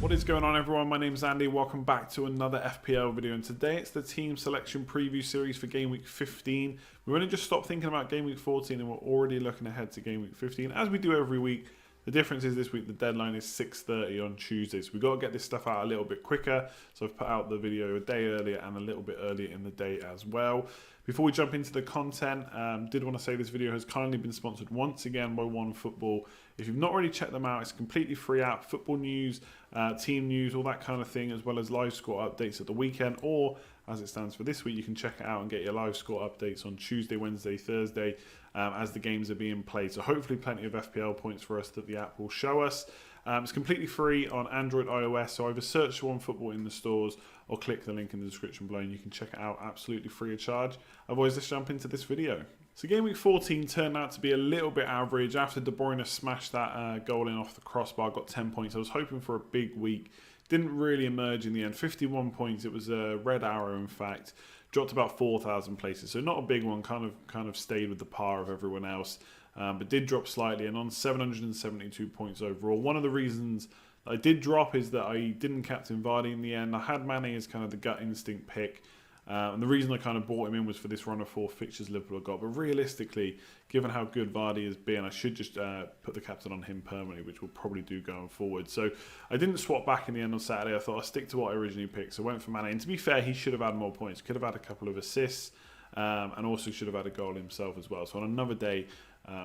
What is going on, everyone? My name is Andy. Welcome back to another FPL video, and today it's the team selection preview series for Game Week 15. We've only just stopped thinking about Game Week 14 and we're already looking ahead to Game Week 15, as we do every week. The difference is this week the deadline is 6:30 on Tuesday, so we've got to get this stuff out a little bit quicker. So I've put out the video a day earlier and a little bit earlier in the day as well. Before we jump into the content, did want to say this video has kindly been sponsored once again by OneFootball. If you've not already checked them out, it's a completely free app. Football news, team news, all that kind of thing, as well as live score updates at the weekend, or as it stands for this week, you can check it out and get your live score updates on Tuesday, Wednesday, Thursday, as the games are being played. So hopefully plenty of FPL points for us that the app will show us. It's completely free on Android, iOS, so either search OneFootball in the stores or click the link in the description below and you can check it out absolutely free of charge. Otherwise, let's jump into this video. So Game Week 14 turned out to be a little bit average. After De Bruyne smashed that goal in off the crossbar, got 10 points. I was hoping for a big week. Didn't really emerge in the end. 51 points. It was a red arrow, in fact. Dropped about 4,000 places. So not a big one. Kind of stayed with the par of everyone else. But did drop slightly and on 772 points overall. One of the reasons I did drop is that I didn't captain Vardy in the end. I had Mane as kind of the gut instinct pick. And the reason I kind of brought him in was for this run of 4 fixtures Liverpool got. But realistically, given how good Vardy has been, I should just put the captain on him permanently, which we'll probably do going forward. So I didn't swap back in the end on Saturday. I thought I'll stick to what I originally picked. So I went for Mane. And to be fair, he should have had more points. Could have had a couple of assists and also should have had a goal himself as well. So on another day,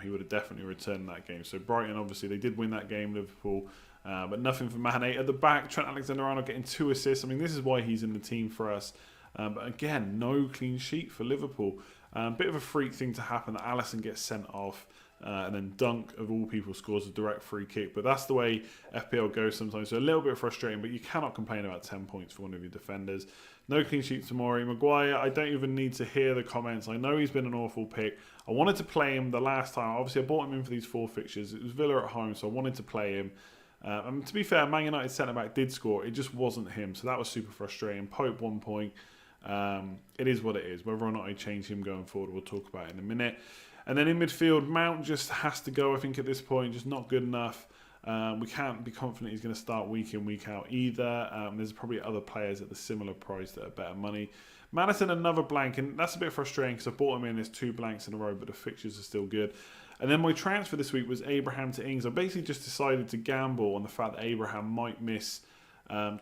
he would have definitely returned that game. So Brighton, obviously, they did win that game, Liverpool. But nothing for Mane. At the back, Trent Alexander-Arnold getting 2 assists. I mean, this is why he's in the team for us. But again, no clean sheet for Liverpool. Bit of a freak thing to happen that Alisson gets sent off and then Dunk, of all people, scores a direct free kick. But that's the way FPL goes sometimes. So a little bit frustrating, but you cannot complain about 10 points for one of your defenders. No clean sheet to Mori. Maguire, I don't even need to hear the comments. I know he's been an awful pick. I wanted to play him the last time. Obviously, I bought him in for these 4 fixtures. It was Villa at home, so I wanted to play him. And to be fair, Man United centre-back did score. It just wasn't him, so that was super frustrating. Pope 1 point. It is what it is. Whether or not I change him going forward, we'll talk about it in a minute. And then in midfield, Mount just has to go, I think, at this point. Just not good enough. We can't be confident he's going to start week in, week out either. There's probably other players at the similar price that are better money. Maddison, another blank, and that's a bit frustrating because I bought him in as 2 blanks in a row, but the fixtures are still good. And then my transfer this week was Abraham to Ings. I basically just decided to gamble on the fact that Abraham might miss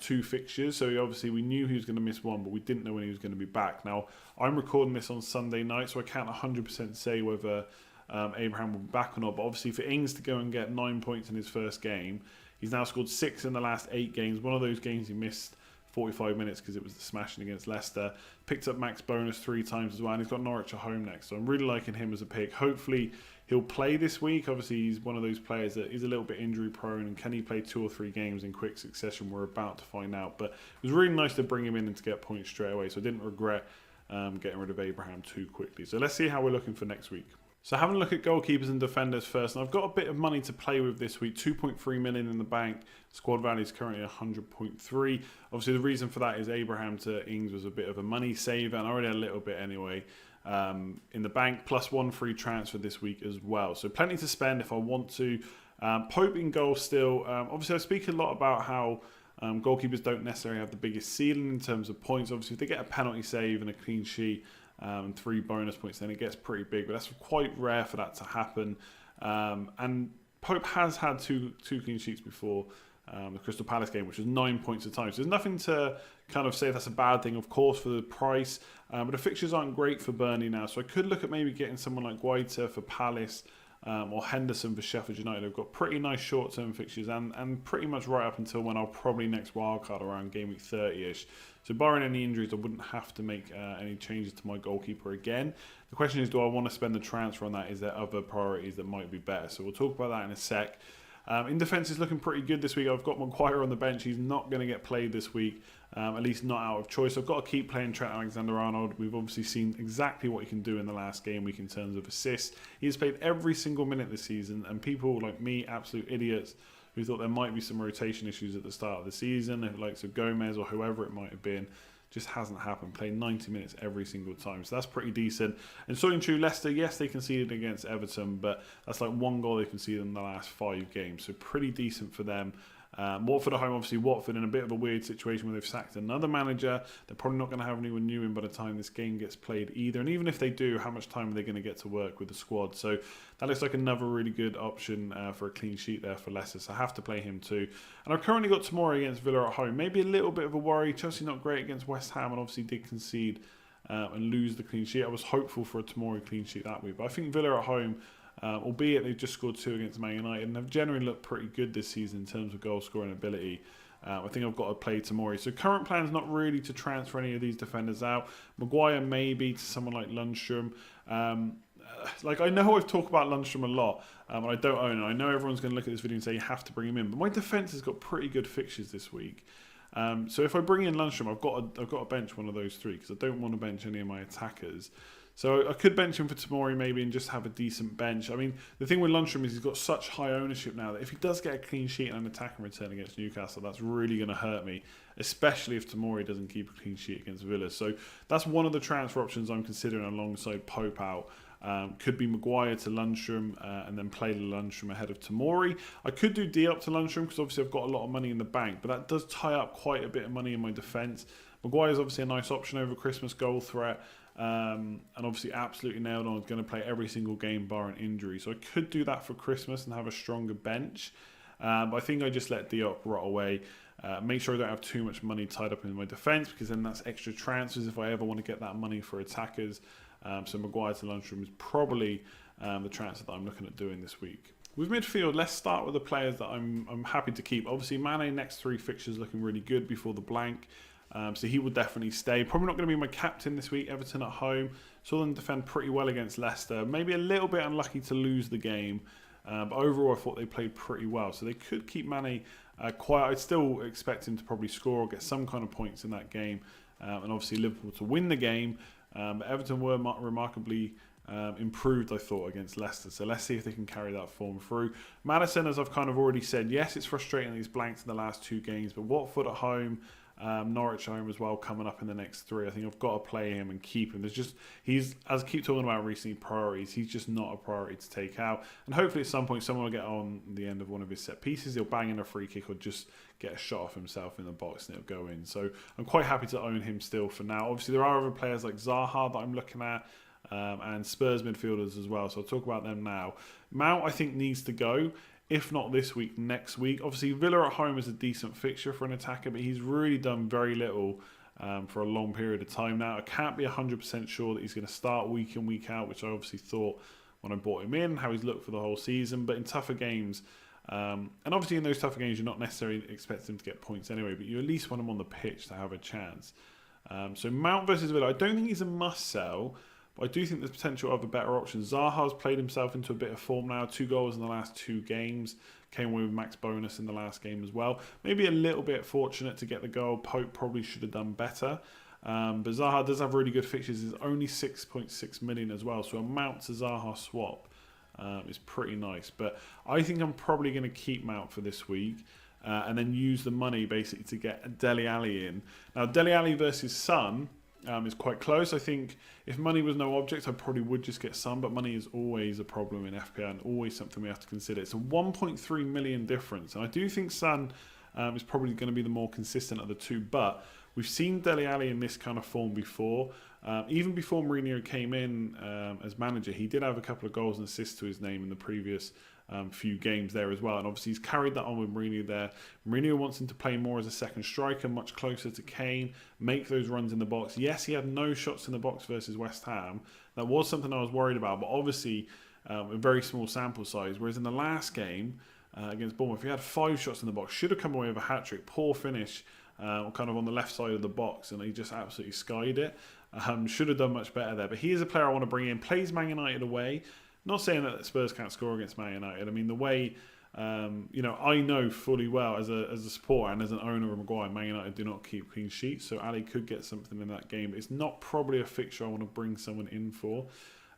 2 fixtures. So obviously we knew he was going to miss 1, but we didn't know when he was going to be back. Now, I'm recording this on Sunday night, so I can't 100% say whether Abraham will be back or not. But obviously for Ings to go and get 9 points in his first game, he's now scored 6 in the last 8 games. One of those games he missed 45 minutes because it was the smashing against Leicester. Picked up max bonus 3 times as well, and he's got Norwich at home next. So I'm really liking him as a pick. Hopefully he'll play this week. Obviously he's one of those players that is a little bit injury prone, and can he play 2 or 3 games in quick succession? We're about to find out. But it was really nice to bring him in and to get points straight away, so I didn't regret getting rid of Abraham too quickly. So let's see how we're looking for next week. So having a look at goalkeepers and defenders first, and I've got a bit of money to play with this week, 2.3 million in the bank. Squad value is currently 100.3. Obviously the reason for that is Abraham to Ings was a bit of a money saver, and I already had a little bit anyway in the bank, plus 1 free transfer this week as well. So plenty to spend if I want to. Pope in goal still. Obviously I speak a lot about how goalkeepers don't necessarily have the biggest ceiling in terms of points. Obviously if they get a penalty save and a clean sheet, 3 bonus points, then it gets pretty big, but that's quite rare for that to happen. And Pope has had two clean sheets before the Crystal Palace game, which was 9 points a time. So there's nothing to kind of say that's a bad thing, of course, for the price. But the fixtures aren't great for Burnley now, so I could look at maybe getting someone like Guaita for Palace or Henderson for Sheffield United. They've got pretty nice short-term fixtures and pretty much right up until when I'll probably next wildcard around game week 30-ish. So barring any injuries, I wouldn't have to make any changes to my goalkeeper again. The question is, do I want to spend the transfer on that? Is there other priorities that might be better? So we'll talk about that in a sec. In defence, is looking pretty good this week. I've got Maguire on the bench. He's not going to get played this week, at least not out of choice. I've got to keep playing Trent Alexander-Arnold. We've obviously seen exactly what he can do in the last game week in terms of assists. He's played every single minute this season, and people like me, absolute idiots, who thought there might be some rotation issues at the start of the season, like so Gomez or whoever it might have been, just hasn't happened. Playing 90 minutes every single time, so that's pretty decent. And so in true, Leicester, yes, they conceded against Everton, but that's like 1 goal they conceded in the last 5 games, so pretty decent for them. Watford at home, obviously Watford in a bit of a weird situation where they've sacked another manager. They're probably not going to have anyone new in by the time this game gets played either. And even if they do, how much time are they going to get to work with the squad? So that looks like another really good option for a clean sheet there for Leicester. So I have to play him too. And I've currently got Tomori against Villa at home. Maybe a little bit of a worry. Chelsea not great against West Ham and obviously did concede and lose the clean sheet. I was hopeful for a Tomori clean sheet that week. But I think Villa at home, albeit they've just scored 2 against Man United and have generally looked pretty good this season in terms of goal scoring ability. I think I've got to play Tomori. So current plan is not really to transfer any of these defenders out. Maguire maybe to someone like Lundstram. I know I've talked about Lundstram a lot, and I don't own him. I know everyone's going to look at this video and say you have to bring him in, but my defence has got pretty good fixtures this week. So if I bring in Lundstram, I've got to bench one of those 3 because I don't want to bench any of my attackers. So I could bench him for Tomori maybe and just have a decent bench. I mean, the thing with Lundstram is he's got such high ownership now that if he does get a clean sheet and an attacking return against Newcastle, that's really going to hurt me, especially if Tomori doesn't keep a clean sheet against Villa. So that's one of the transfer options I'm considering alongside Pope out. Could be Maguire to Lundstram and then play Lundstram ahead of Tomori. I could do Diop to Lundstram because obviously I've got a lot of money in the bank, but that does tie up quite a bit of money in my defence. Maguire is obviously a nice option over Christmas, goal threat. And obviously absolutely nailed on. Is going to play every single game bar an injury. So I could do that for Christmas and have a stronger bench. But I think I just let Diop rot away. Make sure I don't have too much money tied up in my defence because then that's extra transfers if I ever want to get that money for attackers. So Maguire to Lundstram is probably the transfer that I'm looking at doing this week. With midfield, let's start with the players that I'm happy to keep. Obviously, Mane next 3 fixtures looking really good before the blank. So he will definitely stay. Probably not going to be my captain this week. Everton at home. Saw them defend pretty well against Leicester. Maybe a little bit unlucky to lose the game. But overall, I thought they played pretty well. So they could keep Mane quiet. I'd still expect him to probably score or get some kind of points in that game. And obviously Liverpool to win the game. But Everton were remarkably improved, I thought, against Leicester. So let's see if they can carry that form through. Maddison, as I've kind of already said, yes, it's frustrating that he's blanked in the last 2 games. But Watford at home... Norwich home as well coming up in the next 3. I think I've got to play him and keep him. He's, as I keep talking about recently, priorities. He's just not a priority to take out. And hopefully at some point someone will get on the end of one of his set pieces. He'll bang in a free kick or just get a shot off himself in the box and it'll go in. So I'm quite happy to own him still for now. Obviously there are other players like Zaha that I'm looking at. And Spurs midfielders as well. So I'll talk about them now. Mount I think needs to go. If not this week, next week. Obviously, Villa at home is a decent fixture for an attacker, but he's really done very little for a long period of time now. I can't be 100% sure that he's going to start week in, week out, which I obviously thought when I brought him in, how he's looked for the whole season. But in tougher games, and obviously in those tougher games, you're not necessarily expecting him to get points anyway, but you at least want him on the pitch to have a chance. So Mount versus Villa, I don't think he's a must-sell, but I do think there's potential of a better option. Zaha's played himself into a bit of form now. 2 goals in the last 2 games. Came away with max bonus in the last game as well. Maybe a little bit fortunate to get the goal. Pope probably should have done better. But Zaha does have really good fixtures. It's only 6.6 million as well. So a Mount to Zaha swap is pretty nice. But I think I'm probably going to keep Mount for this week. And then use the money basically to get Dele Alli in. Now Dele Alli versus Son is quite close. I think if money was no object, I probably would just get Son, but money is always a problem in FPL and always something we have to consider. It's a 1.3 million difference, and I do think Son is probably going to be the more consistent of the 2, but we've seen Dele Alli in this kind of form before. Even before Mourinho came in as manager, he did have a couple of goals and assists to his name in the previous few games there as well, and obviously he's carried that on with Mourinho there. Mourinho wants him to play more as a second striker, much closer to Kane, make those runs in the box. Yes, he had no shots in the box versus West Ham. That was something I was worried about, but obviously a very small sample size, whereas in the last game against Bournemouth, he had 5 shots in the box, should have come away with a hat-trick, poor finish kind of on the left side of the box, and he just absolutely skied it. Should have done much better there, but he is a player I want to bring in. Plays Man United away. Not saying that Spurs can't score against Man United. I mean, the way, I know fully well as a supporter and as an owner of Maguire, Man United do not keep clean sheets, so Ali could get something in that game. But it's not probably a fixture I want to bring someone in for.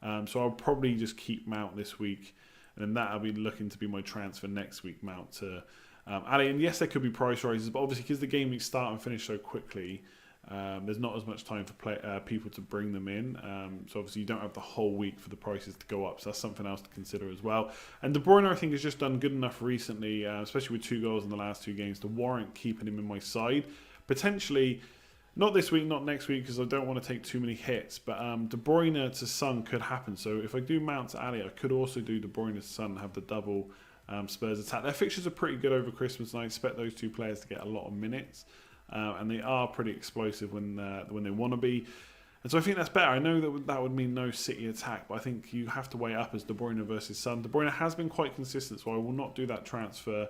So I'll probably just keep Mount this week, and then that I'll be looking to be my transfer next week, Mount to Ali. And yes, there could be price rises, but obviously because the game weeks start and finish so quickly, there's not as much time for people to bring them in. So obviously you don't have the whole week for the prices to go up. So that's something else to consider as well. And De Bruyne, I think, has just done good enough recently, especially with 2 goals in the last 2 games, to warrant keeping him in my side. Potentially, not this week, not next week, because I don't want to take too many hits. But De Bruyne to Son could happen. So if I do Mount to Ali, I could also do De Bruyne to Son, have the double Spurs attack. Their fixtures are pretty good over Christmas, and I expect those 2 players to get a lot of minutes. And they are pretty explosive when they want to be. And so I think that's better. I know that would mean no City attack, but I think you have to weigh up as De Bruyne versus Son. De Bruyne has been quite consistent, so I will not do that transfer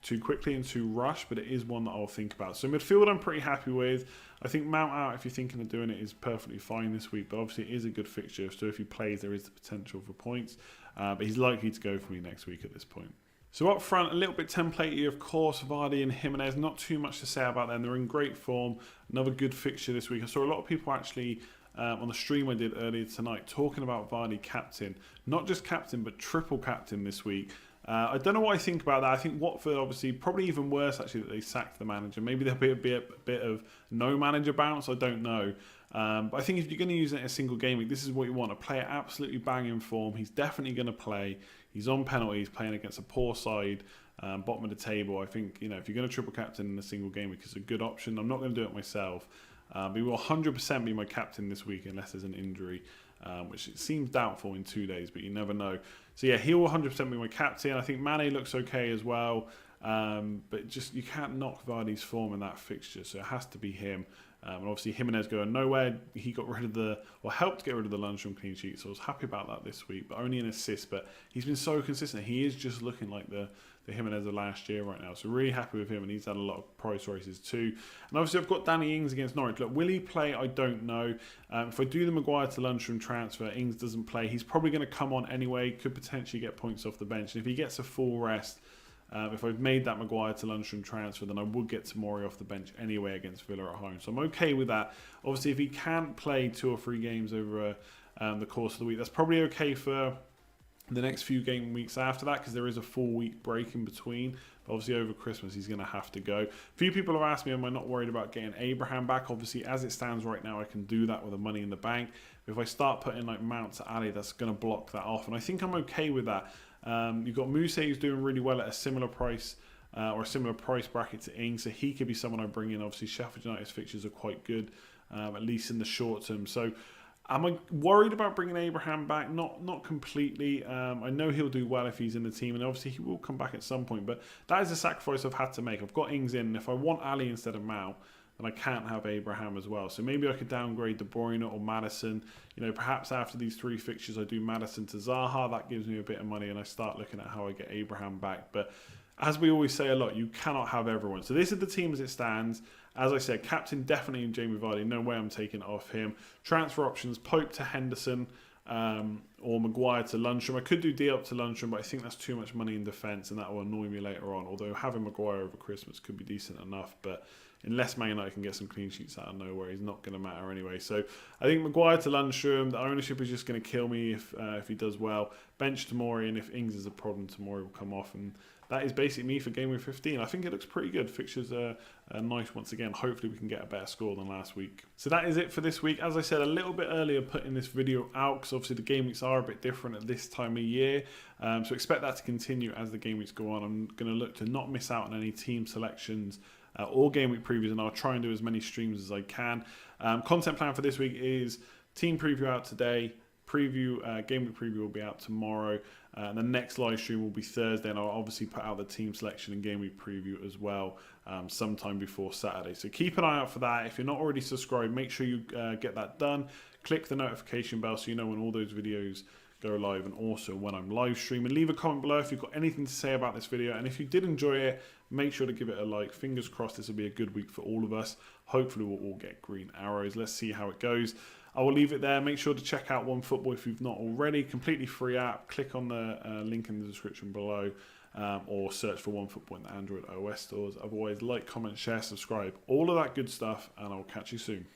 too quickly and too rushed, but it is one that I'll think about. So midfield I'm pretty happy with. I think Mount out, if you're thinking of doing it, is perfectly fine this week, but obviously it is a good fixture, so if he plays there is the potential for points. But he's likely to go for me next week at this point. So up front, a little bit templatey, of course, Vardy and Jimenez. Not too much to say about them. They're in great form. Another good fixture this week. I saw a lot of people actually on the stream I did earlier tonight talking about Vardy captain. Not just captain, but triple captain this week. I don't know what I think about that. I think Watford, obviously, probably even worse, actually, that they sacked the manager. Maybe there'll be a bit of no manager bounce. I don't know. But I think if you're going to use it in a single game week, this is what you want. A player absolutely banging form. He's definitely going to play. He's on penalties, playing against a poor side, bottom of the table. I think, if you're going to triple captain in a single game week, it's a good option. I'm not going to do it myself. But he will 100% be my captain this week unless there's an injury, which it seems doubtful in 2 days, but you never know. So yeah, he will 100% be my captain. I think Mane looks okay as well. But just you can't knock Vardy's form in that fixture, so it has to be him. And obviously Jimenez going nowhere. He got rid of helped get rid of the Lundstram clean sheet, so I was happy about that this week, but only an assist. But he's been so consistent. He is just looking like the Jimenez of last year right now, so really happy with him, and he's had a lot of price races too. And obviously I've got Danny Ings against Norwich. Look, will he play? I don't know. If I do the Maguire to Lundstram transfer, Ings doesn't play, he's probably going to come on anyway, could potentially get points off the bench, and if he gets a full rest, if I've made that Maguire to Lundstram transfer, then I would get Tomori off the bench anyway against Villa at home. So I'm okay with that. Obviously, if he can't play 2 or 3 games over the course of the week, that's probably okay for the next few game weeks after that, because there is a 4-week break in between. But obviously, over Christmas, he's going to have to go. A few people have asked me, am I not worried about getting Abraham back? Obviously, as it stands right now, I can do that with the money in the bank. If I start putting like Mount to Ali, that's going to block that off. And I think I'm okay with that. You've got Muse, who's doing really well at a similar price or a similar price bracket to Ings, so he could be someone I bring in. Obviously, Sheffield United's fixtures are quite good, at least in the short term. So, am I worried about bringing Abraham back? Not completely. I know he'll do well if he's in the team, and obviously he will come back at some point. But that is a sacrifice I've had to make. I've got Ings in, and if I want Ali instead of Mount, then I can't have Abraham as well. So maybe I could downgrade De Bruyne or Maddison. Perhaps after these 3 fixtures, I do Maddison to Zaha. That gives me a bit of money, and I start looking at how I get Abraham back. But as we always say a lot, you cannot have everyone. So this is the team as it stands. As I said, captain definitely Jamie Vardy. No way I'm taking it off him. Transfer options, Pope to Henderson or Maguire to Lundstram. I could do Diop to Lundstram, but I think that's too much money in defence, and that will annoy me later on. Although having Maguire over Christmas could be decent enough, but unless Man United can get some clean sheets out of nowhere, he's not going to matter anyway. So I think Maguire to Lundstram, the ownership is just going to kill me if he does well. Bench Tomori, and if Ings is a problem, Tomori will come off. And that is basically me for Game Week 15. I think it looks pretty good. Fixtures are nice once again. Hopefully we can get a better score than last week. So that is it for this week. As I said a little bit earlier, putting this video out, because obviously the game weeks are a bit different at this time of year. So expect that to continue as the game weeks go on. I'm going to look to not miss out on any team selections or game week previews, and I'll try and do as many streams as I can. Content plan for this week is team preview out today, game week preview will be out tomorrow, and the next live stream will be Thursday, and I'll obviously put out the team selection and game week preview as well sometime before Saturday. So keep an eye out for that. If you're not already subscribed, make sure you get that done. Click the notification bell so you know when all those videos go live, and also when I'm live streaming. Leave a comment below if you've got anything to say about this video, and if you did enjoy it, make sure to give it a like. Fingers crossed this will be a good week for all of us. Hopefully we'll all get green arrows. Let's see how it goes. I will leave it there. Make sure to check out OneFootball if you've not already. Completely free app. Click on the link in the description below, or search for OneFootball in the Android OS stores. Otherwise, like, comment, share, subscribe, all of that good stuff, and I'll catch you soon.